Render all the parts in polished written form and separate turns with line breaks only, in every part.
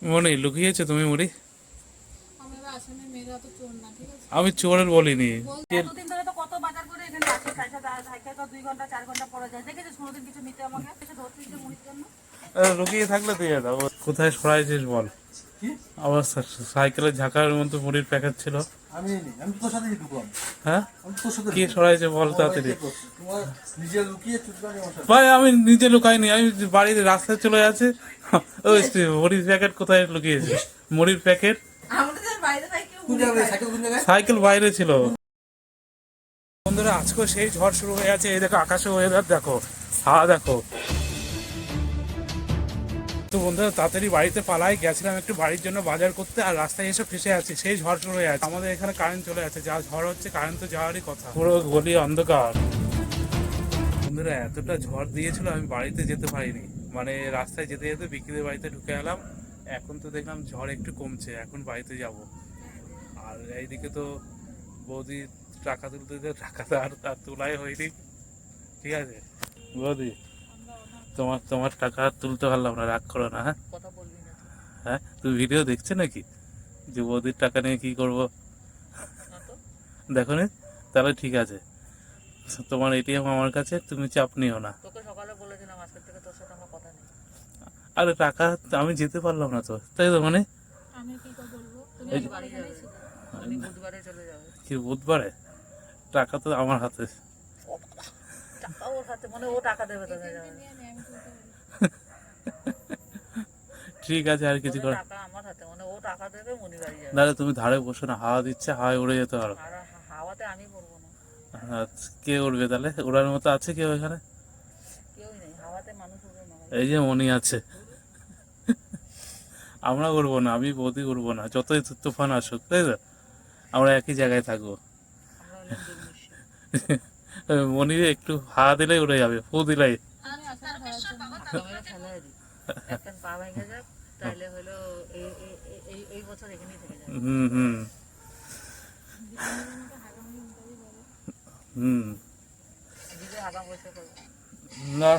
মনে লুকিয়েছো তুমি মুড়ি?
আমরা আসামে মেয়েরা তো চোর না, ঠিক আছে?
আমি চোরের বলিনি।
এতদিন ধরে তো কত বাজার করে এখানে আসে, পয়সা সাইকেল তো 2 ঘন্টা 4 ঘন্টা পরে যায়। দেখেছিস কোনোদিন কিছু নিতে আমাকে এসে ধরছিস যে মুড়ির জন্য?
লুকিয়ে থাকলে দিয়ে দাও। কোথায় সরাইছিস বল? আবার সাইকেলের ঝাঁকার মধ্যে মুড়ির প্যাকেট ছিল।
আমি আমি তোর সাথে ঢুকলাম।
হ্যাঁ,
আমি তোর সাথে
কি সরাইছে বল তাড়াতাড়ি।
তোমার নিজে লুকিয়ে চুপচাপ আমার সাথে।
ভাই আমি নিজে লুকাইনি, আমি বাড়িতে রাস্তায় চলে যাচ্ছি। ওই মুড়ির প্যাকেট কোথায় লুকিয়েছে? মুড়ির প্যাকেট
আমাদের বাইরে থেকে কেউ
কোন জায়গায় সাইকেল কোন জায়গায়?
সাইকেল বাইরে ছিল। বন্ধুরা আজকে সেই ঝড় শুরু হয়ে আছে। এই দেখো আকাশে ওয়েদার দেখো, হাওয়া দেখো। তো বন্ধুরা তাড়াতাড়ি বাড়িতে পালাই, গেছিলাম একটু বাড়ির জন্য বাজার করতে, আর রাস্তায় এসে ফেসে আছি। সেই ঝড় শুরু হয়ে আছে। আমাদের এখানে কারেন্ট চলে যাচ্ছে, যা ঝড় হচ্ছে কারেন্ট তো যাওয়ারই কথা। পুরো গলি অন্ধকার। বন্ধুরা এতটা ঝড় দিয়েছিল আমি বাড়িতে যেতে পারিনি, মানে রাস্তায় যেতে যেতে বিক্রিদের বাড়িতে ঢুকে এলাম। এখন তো দেখলাম ঝড় একটু কমছে, এখন বাড়িতে যাব। আর এইদিকে তো বৌদি টাকা তুলতে টাকা তো আর তার তোলাই হয়নি। ঠিক আছে বৌদি, তোমার টাকা আর তুলতে পারলাম না, রাগ করো না। হ্যাঁ
কথা বলবি না
হ্যাঁ, তুই ভিডিও দেখছে নাকি যে বৌদির টাকা নিয়ে কি করব?
না তো।
দেখো নি? তাহলে ঠিক আছে, তোমার এটিএম আমার কাছে, তুমি চাপ নিও না।
তোকে সকালে বলেছিলাম আজকের থেকে তোর সাথে আমার কথা নেই।
আরে টাকা আমি যেতে পারলাম না তো, তাই তো মানে
আমি কি করে বলবো? তুমি
তুমি বাড়ি যাবে, তুমি বুধবারে চলে যাবে।
কি বুধবারে? টাকা তো আমার হাতে।
ও বাবা, টাকা ওর হাতে, মানে ও টাকা দেবে তোকে যাবে।
নিয়ে নে, আমি তুলতে পারি।
ঠিক আছে, আর কিছু কর।
টাকা আমার হাতে, মানে ও টাকা দেবে, মুনি বাড়ি যাবে।
দাঁড়া, তুমি ধারে বসো না, হাওয়া দিচ্ছে, হাওয়ায় উড়ে যেতে পারো।
আর হাওয়াতে আমি পড়বো না।
আচ্ছা, কে উড়বে তাহলে? উড়ার মতো আছে কেউ এখানে?
কেউই নেই, হাওয়াতে মানুষ উড়বে না।
এই যে মনি আছে। আমরা উড়বো না, আমি বৌদি উড়বো না, যতই তুফান আসুক, তাই তো আমরা একই জায়গায় থাকবো।
আমরা হলাম দুর্নিশ্চয়।
মনি একটু হাওয়া দিলেই উড়ে যাবে, ফু দিলেই।
আমি আসামে খাওয়ার জন্য
আমরা ফেলাই দিই, একটা পা ভেঙে যাক, তাইলে হলো এই বছর এখানেই থেকে যাবে।
হুম হুম হুম।
দিদি আগাম বসে করবো।
না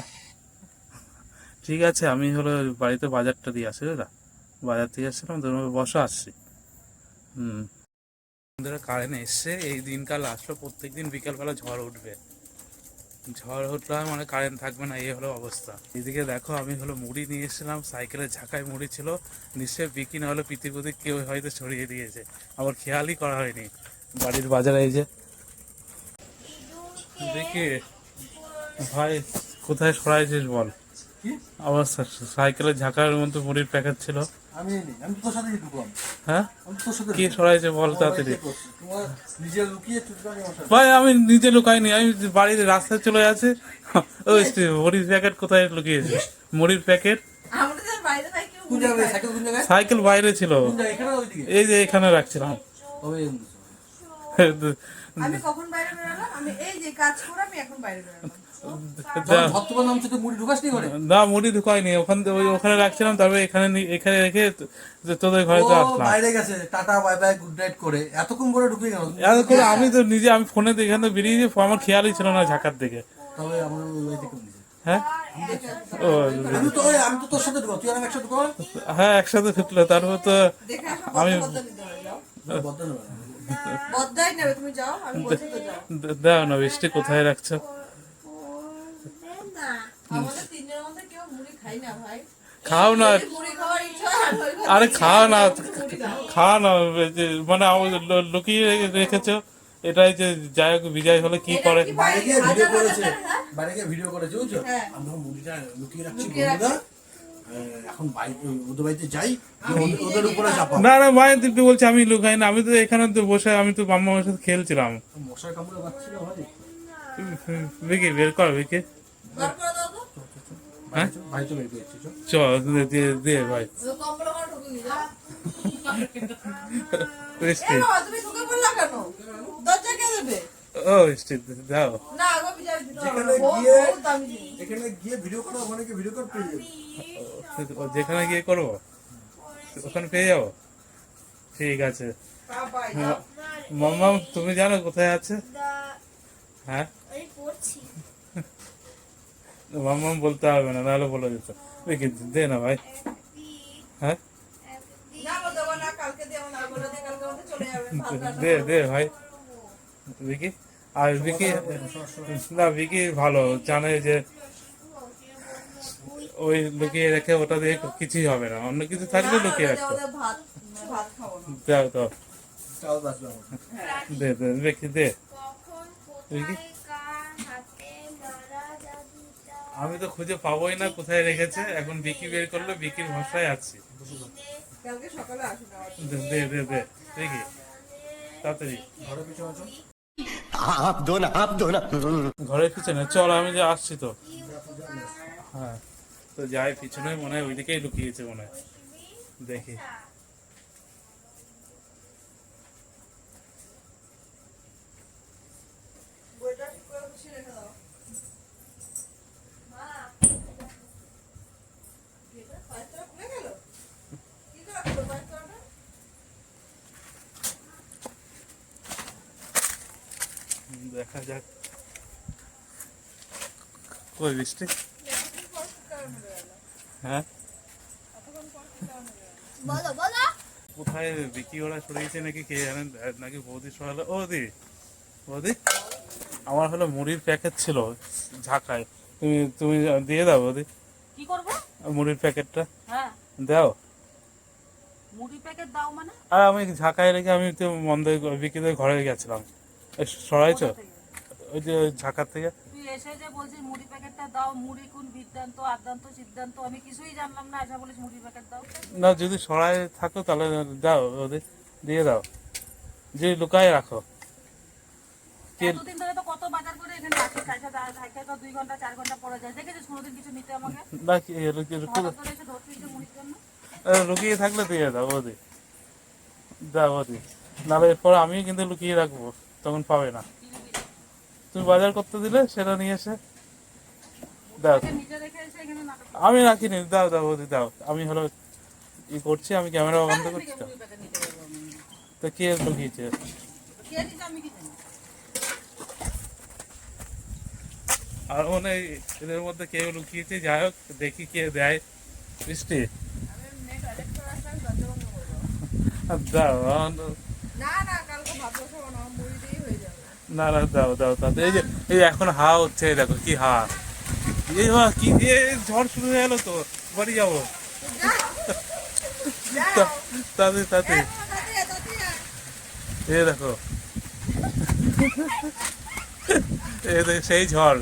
ঠিক আছে, আমি হলো বাড়িতে বাজারটা দিয়ে আসি, দাদা বাজার থেকে আসছিলাম, তোমার বসা আসছি। হুম। বন্ধুরা কারেন্ট এসছে, এই দিনকাল আসলো, প্রত্যেকদিন বিকালবেলা ঝড় উঠবে। ঝড় উঠলে মানে কারেন্ট থাকবে না, এই হলো অবস্থা। এদিকে দেখো আমি হলো মুড়ি নিয়ে এসেছিলাম, সাইকেলের ঝাঁকায় মুড়ি ছিল, নিশ্চয়ই বিক্রি না হলে পিতিপুতি কেউ হয়তো ছড়িয়ে দিয়েছে, আমার খেয়ালই করা হয়নি। বাড়ির বাজারে এই যে দেখি ভাই, কোথায় সরাইছিস বল?
কি?
আবার সাইকেলের ঝাঁকার মধ্যে মুড়ির প্যাকেট ছিল।
আমি আমি তোর সাথে ঢুকলাম।
হ্যাঁ,
আমি তোর সাথে
কি সরাইছে বল তাড়াতাড়ি।
তোমার নিজে লুকিয়ে চুপচাপ আমার সাথে।
ভাই আমি নিজে লুকাইনি, আমি বাড়িতে রাস্তায় চলে যাচ্ছি। ওই মুড়ির প্যাকেট কোথায় লুকিয়েছে? মুড়ির প্যাকেট
আমাদের বাইরে থেকে কেউ
কোন জায়গায় সাইকেল কোন জায়গায়?
সাইকেল বাইরে ছিল,
কোন জায়গায়? এখানে ওইদিকে?
এই যে এখানে রাখছিলাম।
তবে
আমি কখন বাইরে বেরোলাম? আমি এই যে কাজ করে আমি এখন বাইরে বেরোলাম।
ধর্তমান নাম থেকে মুড়ি ঢুকাস নি করে?
না মুড়ি ঢুকাইনি, ওখানে রাখছিলাম, তারপরে এখানে রেখে তোদের ঘরে তো
ও
আসলাম।
বাইরে গেছে, tata bye bye good night করে এতক্ষণ পরে ঢুকে গেল।
এত করে আমি তো নিজে, আমি ফোনে এখান থেকে বেরিয়ে আমার খেয়ালই ছিল না ঝাঁকার দিকে।
তবে আমরা ওই দিকে নিয়ে যাই।
হ্যাঁ ও
আমি তো তোর সাথে ঢুকলাম, তুই আর আমি একসাথে ঢুকলাম।
হ্যাঁ, একসাথে ঢুকলো, তারপর তো আমি
বদলা নেবে না।
বদ্দাই নেবে, তুমি যাও, আমি বলছি তো যাও।
দাও না, বৃষ্টি কোথায় রাখছো?
আমাদের তিনজনের মধ্যে কেউ মুড়ি খাই না ভাই।
খাও না,
মুড়ি খাওয়ার ইচ্ছা হয়, আর ওই
আরে খাও না,
মুড়ি দাও।
খাও না, মানে লুকিয়ে রেখেছো। এটাই যে যাই হোক বিজয় হলে কি করে।
বাইরে গিয়ে ভিডিও
হাজার
করেছে,
হাজার টাকা,
বাইরে গিয়ে ভিডিও করেছে বুঝছো?
হ্যাঁ।
আমরা মুড়িটা লুকিয়ে রাখছি
লুকিয়ে
বন্ধুরা। এখন ওদের বাড়িতে যাই, ওদের উপরে চাপা।
না না মায়ের দিব্যি বলছে আমি লুকাই না, আমি তো এখানে তো বসে, আমি তো মাম্মার সাথে খেলছিলাম।
মশার কামড়ে বাচ্ছিল ভাই।
বিকি বের কর, বিকি
বার করে দাও তো।
হ্যাঁ
ভাই তো বের করেছি
চ দিয়ে ভাই।
কম্বল করে ঢুকে গিয়ে যাও।
বৃষ্টি,
এ বাবা, তুমি ঢুকে পড়লা কেন? দরজা কে দেবে?
ও বৃষ্টি দাও।
না, আগো বিজয় দিতে হবে
যেখানে
না।
গিয়ে
বহুত দামি জিনিস।
এখানে গিয়ে ভিডিও করো, ওখানে গিয়ে ভিডিও কর পেয়ে যাবে।
যেখানে গিয়ে করবো ওখানে পেয়ে যাবো। ঠিক আছে
বাবা, যাও।
মাম্মা, তুমি জানো কোথায় আছে? হ্যাঁ মাম্মা বলতে হবে না, নাহলে বলে দিত। দেখি দে না ভাই। হ্যাঁ দে দে ভাই বিকি। আর বিকি না, বিকি ভালো জানে যে ওই লুকিয়ে রেখে ওটা দিয়ে কিছুই হবে না, অন্য কিছু থাকলে লুকিয়ে রাখতো। দাও দাও,
চাল বাঁচবে আমার।
দে দে বিকি দে বিকি। আমি তো খুঁজে পাবোই না কোথায় রেখেছে, এখন বিকি বের করলো, বিকির ভরসায় আছি। দে দে দে দে বিকি তাড়াতাড়ি
ঘরের পিছনে আছো?
ঘরের পিছনে চল, আমি যে আসছি তো। হ্যাঁ তো যাই পিছনে, মনে হয় ওইদিকেই লুকিয়েছে মনে হয়, দেখি। দেখা যাক। কই বৃষ্টি? হ্যাঁ কোথায় বিকি ওরা সরিয়েছে নাকি কে জানেন, নাকি বৌদি সরালো। ও দি বৌদি, আমার হলো মুড়ির প্যাকেট ছিল ঝাঁকায়, তুমি তুমি দিয়ে দাও বৌদি
কি করবো?
মুড়ির প্যাকেটটা
হ্যাঁ,
দাও।
মুড়ি প্যাকেট দাও মানে?
আর আমি ঝাঁকায় রেখে আমি তো বিকিদের ঘরে গেছিলাম, সরাইছো
কোথা থেকে?
ওই যে ঝাঁকার থেকে।
তুই এসে যে বলছিস মুড়ি প্যাকেটটা দাও, মুড়ি কোন বিদ্যান্ত আদ্যান্ত সিদ্ধান্ত আমি কিছুই জানলাম না, এসে বলিস মুড়ি প্যাকেট দাও।
না যদি সরাই থাকো তাহলে দাও ওদের, দিয়ে দাও, যে লুকায় রাখো। কে
এতদিন ধরে তো কত বাজার করে এখানে আসি, পয়সা থাকতে তো 2 ঘন্টা 4 ঘন্টা পরে যায়, দেখেছিস কোনোদিন কিছু নিতে আমাকে?
না
হঠাৎ করে এসে ধরছিস যে মুড়ির জন্য।
লুকিয়ে থাকলে দিয়ে দাও ওদের, দাও ওদের, নাহলে এরপর আমি কিন্তু লুকিয়ে রাখবো, তখন পাবে না।
কি নিবি?
তুমি বাজার করতে দিলে সেটা নিয়ে এসে দাও।
আগে নিজে রেখে এসে এখানে নাটক করছিস।
আমি রাখিনি, দাও দাও ওদের দাও। আমি হলো ই করছি, আমি ক্যামেরা বন্ধ করছি তো।
মুড়ি প্যাকেট নিতে যাবো আমি।
তো কে লুকিয়েছে?
কে দিছে আমি কি জানি?
আর মনে হয় এদের মধ্যে কেউ লুকিয়েছে, যাই হোক দেখি কে দেয়। বৃষ্টি দাও, না না দাও দাও তাতে। এই যে এই এখন হা হচ্ছে, এই দেখো কি হা, এই হা কি, এ ঝড় শুরু হয়ে গেলো তো, বাড়ি যাবো তাতে তাতে। এ দেখো এ দেখ সেই ঝড়,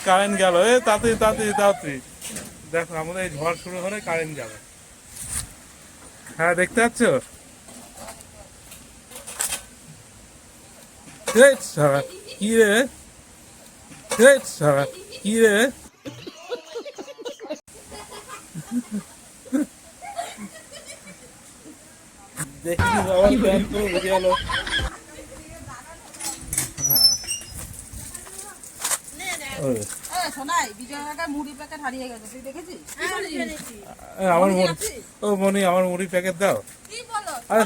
কারেন্ট গেল। এ তাড়াতাড়ি তাড়াতাড়ি তাড়াতাড়ি দেখো, আমাদের এই ঝড় শুরু হলে কারেন্ট যাবে। হ্যাঁ দেখতে পাচ্ছ? কি রে কি রে, দেখি বাবা প্ল্যান করে বুঝে গেল। হ্যাঁ ওই
শোনাই, বিজয় কাকার মুড়ি প্যাকেট হারিয়ে গেছে, তুই দেখেছিস?
আমার ও মনি, আমার মুড়ি প্যাকেট দাও। আরে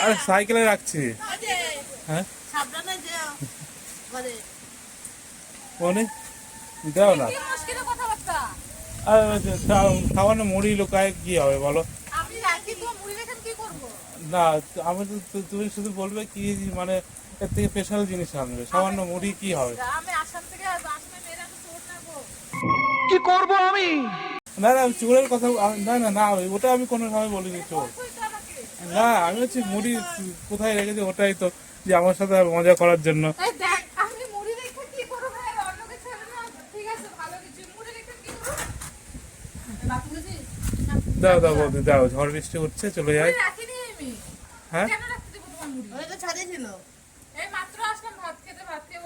আরে সাইকেলে রাখছি। হ্যাঁ
সাবধানে যেও।
মনি দাও না।
কি মুশকিলের কথাবার্তা?
আর খাওয়ানো মুড়ি লুকায় কি হবে বলো?
আমি রাখি তো মুড়ি রেখে কি করব?
না আমি তুমি শুধু বলবে কি মানে এর থেকে স্পেশাল জিনিস আনবে, সামান্য মুড়ি কি হবে?
আমি আসাম থেকে আসলে মেয়েরা তো চোর না গো।
কি করব আমি?
না না চোরের কথা না না না, ওটা আমি কোনো সময় বলিনি চোর।
তুই তো আমাকে
না আমি হচ্ছে মুড়ি কোথায় রেখেছি ওটাই তো, যে আমার সাথে মজা করার জন্য।
এই দেখ, আমি মুড়ি রেখে কি করব ভাই? অন্য কিছু না, ঠিক আছে ভালো কিছু মুড়ি রেখে কি করব? বাকি বুঝিস?
দাও দাও বৌদি দাও, ঝড় বৃষ্টি হচ্ছে, চলে যাই।
মুড়ি রাখিনি আমি।
হ্যাঁ
কেন রাখতে দেব তোমার মুড়ি?
ওই তো ছাদে ছিল।
এই মাত্র আসলাম ভাত খেতে, ভাত খেয়ে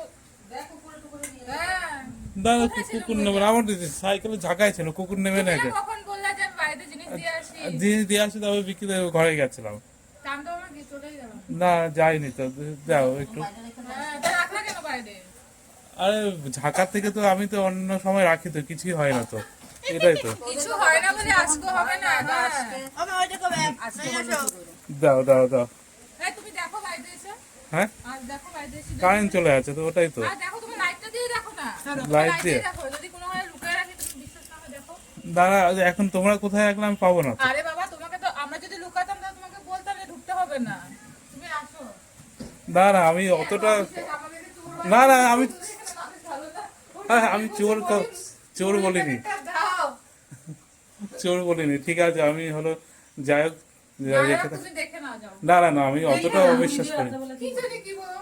দেখ উপরে টুকুরে নিয়ে। হ্যাঁ।
দাদা কুকুর নেবে না, আমার সাইকেলে ঝাঁকায় ছিল, কুকুর নেবে না।
তুমি কখন বললা যে আমি বাইরে জিনিস দিয়ে আসি?
দিয়ে দিয়ে আসে, তবে বিক্রি ঘরে গেছিলাম।
কাম তো আমার চলেই গেল।
না যাইনি তো, দাও একটু।
হ্যাঁ, তা রাখলা কেন বাইরে?
আরে ঢাকার থেকে তো আমি তো অন্য সময় রাখি তো, কিছুই হয় না তো, এটাই তো।
কিছু হয় না বলে আজকে হবে না।
আমি ওইটা কবে আজকে এসো।
দাও দাও দাও।
এই তুমি দেখো বাইরে এসে।
হ্যাঁ
আর দেখো বাইরে এসে।
কারেন্ট চলে আছে তো, ওটাই তো।
আর দেখো তুমি লাইটটা দিয়ে দেখো না।
লাইট দিয়ে?
দেখো, যদি কোনো হয় লুকিয়ে রাখি তুমি বিশ্বাস না হয় দেখো।
দাঁড়া, এখন তোমরা কোথায় রাখলে আমি পাবো না তো।
আরে বাবা তোমাকে তো আমরা যদি লুকাতাম তাহলে তোমাকে বলতাম যে ঢুকতে হবে না, তুমি আসো।
দাঁড়া, আমি অতটা
আমাদেরকে চোর
না না আমি
এখানে মানুষ ভালো না।
আমি চোর বলিনি,
দাও
চোর বলিনি, ঠিক আছে। আমি হলো যাই হোক রেখে
তুমি দেখে না যাও।
না না না, আমি অতটা অবিশ্বাস করি।
কি জানি কি বলো।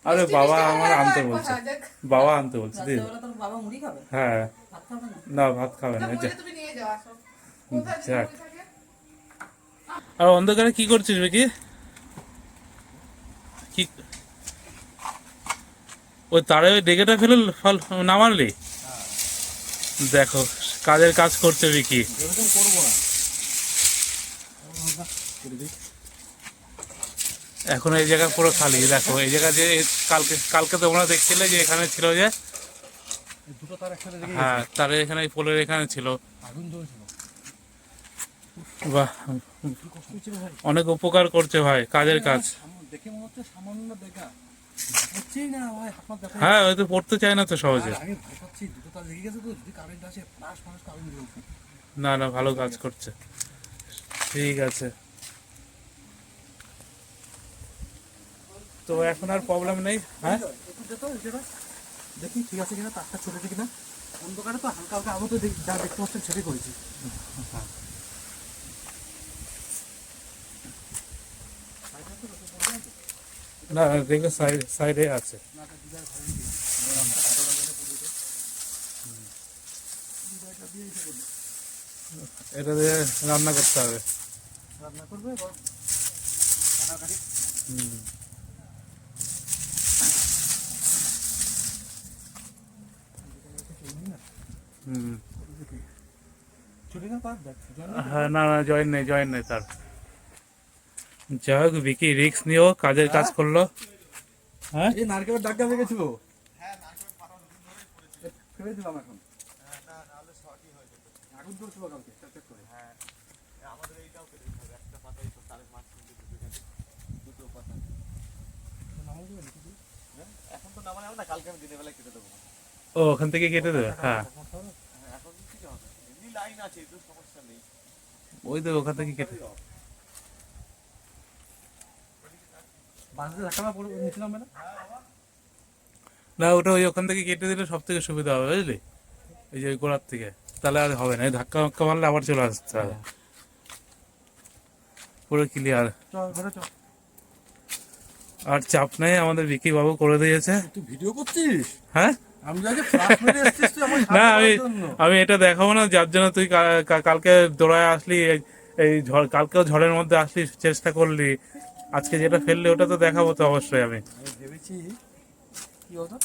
আরে
মিষ্টি
বাবা
মিষ্টি
আমার
হয়ে
আনতে
গেল
বলছে,
কথা, দেখ।
বাবা আনতে বলছে দিদি।
রাত্রেবেলা তোর বাবা মুড়ি খাবে,
হ্যাঁ,
ভাত খাবে না।
না ভাত খাবে
না,
না।
বলে তুমি নিয়ে যাও, আসো। কোথায় যদি
যাক।
বই থাকে?
আর অন্ধকারে কি করছিস বেকি? কি ওই তারে ওই ডেকেটা ফেলে নামারলি? দেখো কাজের কাজ করছে বিকি।
এরকম করবো না।
এখন এই জায়গা পুরো খালি, দেখো এই জায়গা যে কালকে তোমরা দেখছিলে যে এখানে ছিল যে,
এই দুটো তার একসাথে লেগে
হ্যাঁ তারে এখানে এই পোলের এখানে ছিল।
আগুন জ্বলছিল।
বাহ,
কি কষ্ট হচ্ছিল ভাই।
অনেক উপকার করছে ভাই, কাজের কাজ।
দেখে মনে হচ্ছে সামান্য দেখা হচ্ছেই না ভাই, আপনার দেখা।
হ্যাঁ ওই তো পড়তে চায় না তো সহজে।
আমি ভয় পাচ্ছি, দুটো তার লেগে গেছে তো, যদি কারেন্ট আসে ফ্লাশ ফ্লাশ আগুন জ্বলছে।
না না, ভালো কাজ করছে, ঠিক আছে। তো এখন আর প্রবলেম নেই। হ্যাঁ
একটু যেতে হবে যেটা দেখি ঠিক আছে কিনা, তারটা চলেছে কিনা। অন্ধকারে তো হালকা হালকা আলো তো যা দেখতে পাচ্ছেন সেটাই করেছি।
না দেখো সাইডে আছে। এটা দিয়ে রান্না করতে হবে।
রান্না করবে এবং কাটাকাটি।
হুম। হুম।
ছুটি না পার দেখ।
হ্যাঁ না না, জয়েন নেই তার। যাই হোক বিকি রিক্স নিয়েও কাজের কাজ করলো। হ্যাঁ
এই নারকেলের ডাক্তার দেখেছিল। ফেলে দিলাম এখন। আগুন জ্বলছিল কালকে চেক করে।
এখন তো নামানো হবে না, কালকে আমি দিনের বেলা কেটে দেবো।
ও ওখান থেকে কেটে দেবে। হ্যাঁ
এখন কি হবে, এমনি লাইন আছে, তো সমস্যা নেই।
ওই তো ওখান থেকে কেটে।
বাসে ধাক্কা পড়ে নিয়েছিলাম না।
না ওটা ওই ওখান থেকে কেটে দিলে সব থেকে সুবিধা হবে বুঝলি, এই যে ওই গোড়ার থেকে। তাহলে আর হবে না, এই ধাক্কা ধাক্কা মারলে আবার চলে আসতে হবে। পুরো ক্লিয়ার,
চল ঘরে চল।
আর চাপ নেই, আমাদের বিকি বাবু করে দিয়েছে।
তুই ভিডিও করছিস?
হ্যাঁ
আমি যাকে ফ্লাশ মেরে এসেছিস তুই আমার
না
সাথে
আমি
করার জন্য।
আমি এটা দেখাবো না, যার জন্য তুই কালকে দৌড়ায় আসলি, এই ঝড়, কালকেও ঝড়ের মধ্যে আসলি, চেষ্টা করলি। আজকে যেটা ফেললি ওটা তো দেখাবো তো অবশ্যই আমি।
আমি ভেবেছি কি হতো,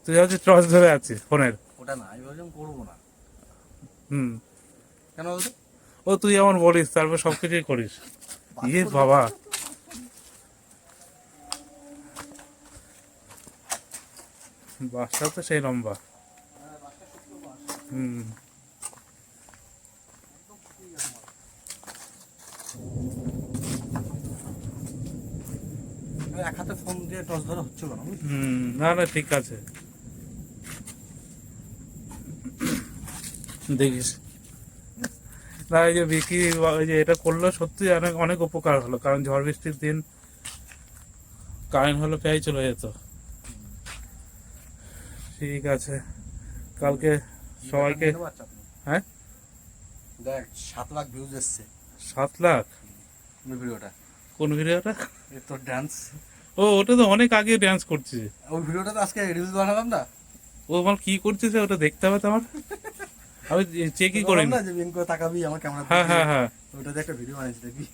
তুই হচ্ছে টর্চ ধরে আছিস ফোনের।
ওটা না, আমি ভাবছিলাম করবো না।
হুম।
কেন বলতো?
ও তুই এমন বলিস, তারপর সবকিছুই করিস। ইয়ে বাবা, বাসটা তো সেই লম্বা। হুম।
এক হাতে ফোন দিয়ে টস ধরা হচ্ছিল না বুঝলি?
হুম, না না ঠিক আছে, দেখিস। না এই যে বিকি ওই যে এটা করলো, সত্যি অনেক অনেক উপকার হলো, কারণ ঝড় বৃষ্টির দিন কারেন্ট হলো প্রায় চলে যেত। ঠিক আছে, কালকে সবাইকে। হ্যাঁ
দেখ 7 লাখ ভিউজ এসছে
7 লাখ?
ওই ভিডিওটা।
কোন ভিডিওটা?
এই তোর ডান্স,
ও ওটা তো অনেক আগে ড্যান্স করছিস।
ওই ভিডিওটা তো আজকে রিলস বানালাম না।
ও আমার কি করছিস ওটা দেখতে হবে তো আমার, আমি চেকই
বললাম
করিনি।
না যে বিন করে তাকাবি আমার ক্যামেরা।
হ্যাঁ হ্যাঁ হ্যাঁ,
ওইটাতে একটা ভিডিও বানিয়েছি দেখবি।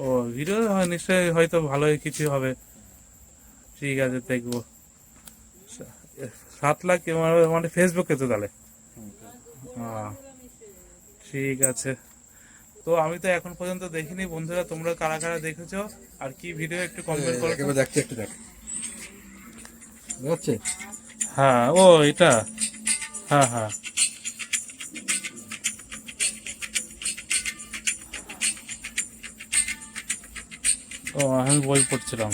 ও ভিডিও নিশ্চয়ই হয়তো ভালোই কিছু হবে। ঠিক আছে দেখবো। 7 লাখ মানে ফেসবুকে তো তাহলে? হ্যাঁ ঠিক আছে। তো আমি তো এখন পর্যন্ত দেখিনি, বন্ধুরা তোমরা কারা কারা দেখেছো আর কি ভিডিও একটু কমেন্ট করো তো।
একেবারে দেখতে একটু দেখ, বুঝছে?
হ্যাঁ ও এটা, হ্যাঁ হ্যাঁ ও আমি বই পড়ছিলাম।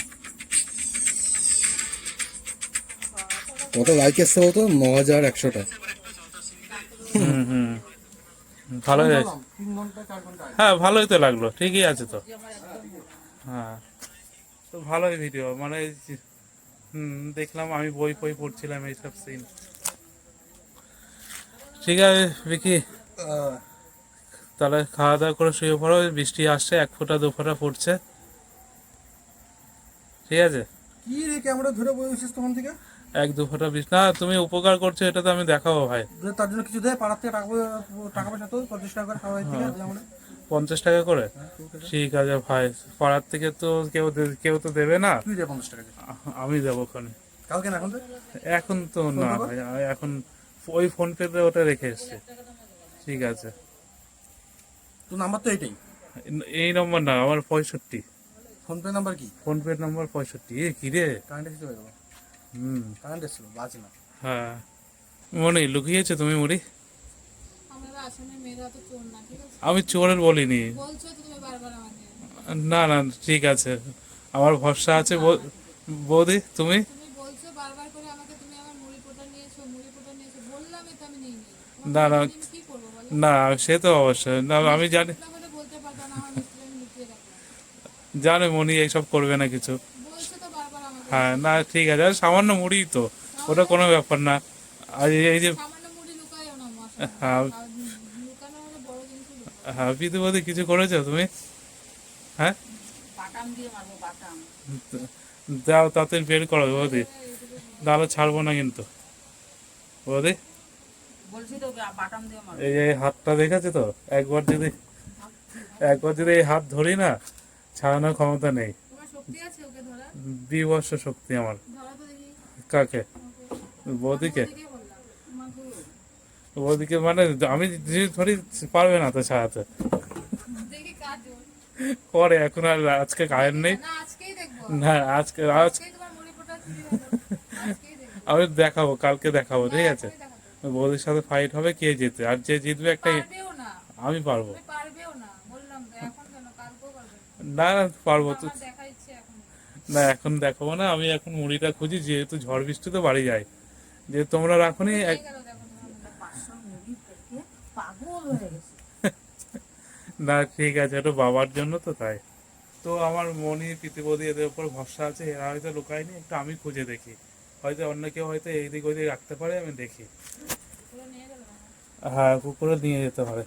কত লাইক এসছে বলতো? 9100টা।
হুম হুম ভালোই আছে।
3 ঘন্টা 4 ঘন্টা আগে।
হ্যাঁ ভালোই তো লাগলো, ঠিকই আছে তো। হ্যাঁ তো ভালোই ভিডিও মানে দেখলাম আমি বই ফই পড়ছিলাম এইসব সিন। ঠিক আছে বিকি, তাহলে খাওয়া দাওয়া করে শুয়ে পড়ো, বৃষ্টি আসছে 1 ফোঁটা 2 ফোঁটা পড়ছে, ঠিক আছে।
কি রে ক্যামেরা ধরে বসেছিস তখন থেকে?
1-2 ফোঁটা বৃষ্টি না, তুমি উপকার করছো এটা তো আমি দেখাবো ভাই।
তার জন্য কিছু দে, পাড়ার থেকে টাকা পয়সা তো 50 টাকা করে খাওয়াই থেকে আমরা।
50 টাকা করে? ঠিক আছে ভাই, পাড়ার থেকে তো কেউ তো দেবে না,
তুই দে 50 টাকা দে।
আমি দেবো ওখানে।
কালকে না এখন তো?
এখন তো না ভাই, এখন ওই ফোন পেতে ওটা রেখে এসছে। ঠিক আছে,
তোর নাম্বার তো এইটাই?
এই নম্বর না, আমার 65।
ফোন পে নাম্বার কি?
ফোন পে নম্বর 65। কি রে?
কারেন্ট এসেছিল এরকম। কারেন্ট এসেছিল, বাজে না।
হ্যাঁ মনি, লুকিয়েছো তুমি মুড়ি?
আমরা আসলে মেয়েরা তো চোর না, ঠিক আছে?
আমি চোরের বলিনি।
বলছো তো তুমি বারবার আমাকে।
না না ঠিক আছে, আমার ভরসা আছে বৌদি। তুমি
তুমি বলছো বারবার করে আমাকে, তুমি আমার মুড়ি পোটা নিয়েছো, বললামই তো আমি নিই নি।
না না
আমি কি করবো বলো?
না, সে তো অবশ্যই না, আমি জানি
না বলে বলতে পারতো না, আমার মিস্ত্রি আমি লুকিয়ে রাখলাম।
জানে মনি এইসব করবে না কিছু।
বলছো তো বারবার আমাকে।
হ্যাঁ না ঠিক আছে, আর সামান্য মুড়ি তো, ওটা কোনো ব্যাপার না। আর এই যে
সামান্য মুড়ি লুকায়ও না মশলা।
হ্যাঁ
আর লুকানো হলে বড় জিনিস লুকায়।
হ্যাঁ, বিধুবধি কিছু করেছো তুমি? হ্যাঁ
বাটাম দিয়ে মারবো, বাটাম।
যাও তাড়াতাড়ি বের করো বৌদি, তাহলে ছাড়বো না কিন্তু বৌদি।
বলছি তো বাটাম দিয়ে মারবো।
এই হাতটা দেখেছো তো, একবার যদি এই হাত ধরি না, ছাড়ানোর ক্ষমতা নেই।
তোমার শক্তি আছে ওকে ধরা?
বিবর্ষ শক্তি আমার।
ধরা তো দেখি।
কাকে? বৌদিকে?
দেখে বললাম। আমাকে
বৌদিকে মানে আমি যদি ধরি পারবে না তো ছাড়াতে,
দেখি কাজ ওর।
পরে এখন আর আজকে কারেন্ট নেই।
না আজকেই দেখবো।
না আজকে
আজকেই তোমার মুড়ি পোটা চুরি হলো। আজকেই দেখবো।
আমি দেখাবো, কালকে দেখাবো, ঠিক আছে।
এখনই দেখাবো।
বৌদির সাথে ফাইট হবে, কে জিতে, আর যে জিতবে একটা
পারবেও না।
আমি পারবো।
তুমি পারবেও না। বললাম তো, এখন কেন, কালকেও পারবে না।
না না পারবো তো।
আমার দেখা ইচ্ছে এখন।
না এখন দেখাবো না, আমি এখন মুড়িটা খুঁজি, যেহেতু ঝড় বৃষ্টি তো বাড়ি যায়, যে তোমরা রাখুনি
হয়ে গেল দেখো তোমার।
500 মুড়ি খেয়ে পাগল হয়ে গেছে।
না ঠিক আছে, একটু বাবার জন্য তো তাই। তো আমার মনি প্রীতিবতী এদের উপর ভরসা আছে, এরা হয়তো লুকায়নি, একটু আমি খুঁজে দেখি, হয়তো অন্য কেউ হয়তো এইদিক ওইদিক রাখতে পারে, আমি দেখি।
পুরো নিয়ে গেল না।
হ্যাঁ কুকুরে নিয়ে যেতে পারে।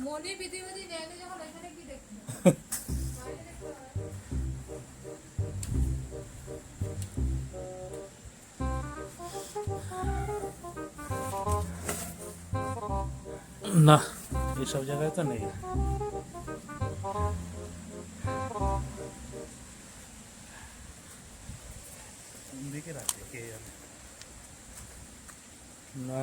মনি বিধিবধি নেয়নি যখন এখানে কি দেখছো?
না এইসব জায়গায় তো নেই। কোন দিকে রাখে কে জানে। না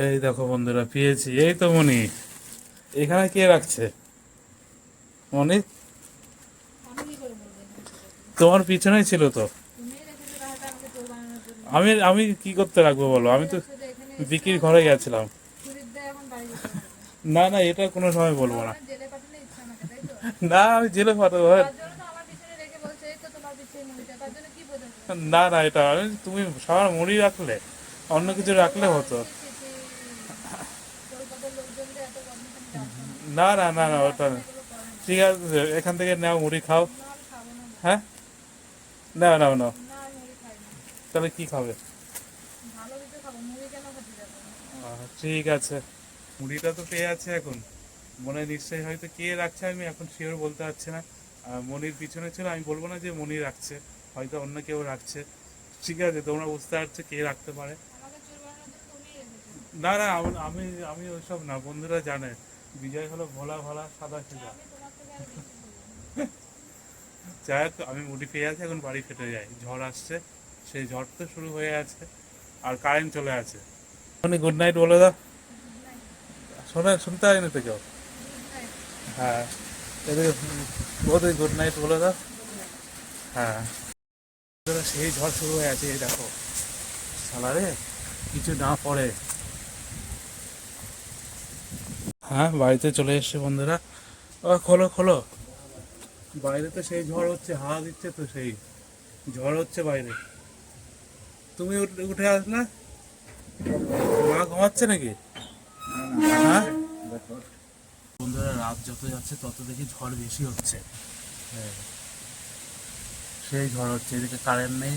এই দেখো বন্ধুরা, পেয়েছি, এই তো মনি। এখানে কে রাখছে মনি?
আমি কি করে বলবো এখানে?
তোমার পিছনেই ছিল তো।
তুমি রেখেছো টাকাটা আমাকে চোর বানানোর জন্য।
আমি কি করতে রাখবো বলো, আমি তো
শুধু এখানে
বিকির ঘরে গেছিলাম।
ছুরির দেয় এখন বাড়ি যেতে হবে।
না না এটা কোনো সময় বলবো না।
আমার জেলে পাঠালে ইচ্ছা আমাকে, তাই তো?
না আমি জেলে পাঠাবো।
তার জন্য তো আমার পিছনে রেখে বলছে এই তো তোমার পিছনে মুড়িটা, তার জন্য কি বোঝাবে?
না না এটা তুমি সবার মুড়ি রাখলে, অন্য কিছু রাখলে হতো।
কলকাতার লোকজনদের এত বদমাশি আমি রাখবো না।
না না না না ওটা না।
এগুলো করে না।
ঠিক আছে এখান থেকে নাও মুড়ি খাও।
না, আমি খাবো না।
হ্যাঁ নাও নাও নাও।
না, আমি মুড়ি খাই না।
তাহলে কি খাবে?
ভালো কিছু খাবো, মুড়ি কেন খেতে যাবো?
ঠিক আছে, মুড়িটা তো পেয়ে আছে এখন, মনে নিশ্চয়ই হয়তো কে রাখছে, আমি এখন শিওর বলতে পারছি না। মনির পিছনে ছিল, আমি বলবো না যে মনি রাখছে, হয়তো অন্য কেউ রাখছে। ঠিক আছে তোমরা বুঝতে পারছো কে রাখতে পারে।
আমাকে চোর বানানোর জন্য তুমিই রেখেছো।
না না আমি আমি ওইসব না, বন্ধুরা জানে বিজয় হলো ভোলা ভালা সাদা সিধা।
আমি তোমার থেকে আর বেশি বলবো।
যাই হোক, আমি মুড়ি পেয়ে আছি, এখন বাড়ি ফেটে যাই, ঝড় আসছে, সেই ঝড় তো শুরু হয়ে আছে, আর কারেন্ট চলে আছে। গুড নাইট বলে দাও, শুনতে হয়নি তো কেউ। হ্যাঁ বোধ গুড নাইট বলে দাও। হ্যাঁ সেই ঝড় শুরু হয়ে আছে, এই দেখো সালারে কিছু না পড়ে। হ্যাঁ বাড়িতে চলে এসছে বন্ধুরা। ও খোলো খোলো, বাইরে তো সেই ঝড় হচ্ছে, হাওয়া দিচ্ছে তো, সেই ঝড় হচ্ছে বাইরে। তুমি উঠে আসলে, মা ঘুমাচ্ছে নাকি? হ্যাঁ বন্ধুরা, রাত যত যাচ্ছে তত দেখি ঝড় বেশি হচ্ছে। হ্যাঁ, সেই ঝড় হচ্ছে, এদিকে কারেন্ট নেই।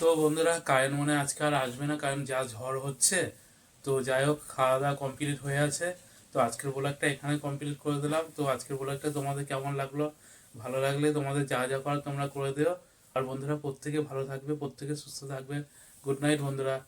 তো বন্ধুরা, কারেন্ট মনে হয় আজকে আর আসবে না, কারণ যা ঝড় হচ্ছে। তো যাই হোক, খাওয়া দাওয়া কমপ্লিট হয়ে আছে। তো আজকের ব্লগটা এখানে কমপ্লিট করে দিলাম। তো আজকের ব্লগটা তোমাদের কেমন লাগলো? ভালো লাগলে তোমাদের যা যা করার তোমরা করে দিও। আর বন্ধুরা, প্রত্যেকে ভালো থাকবে, প্রত্যেকে সুস্থ থাকবে। গুড নাইট বন্ধুরা।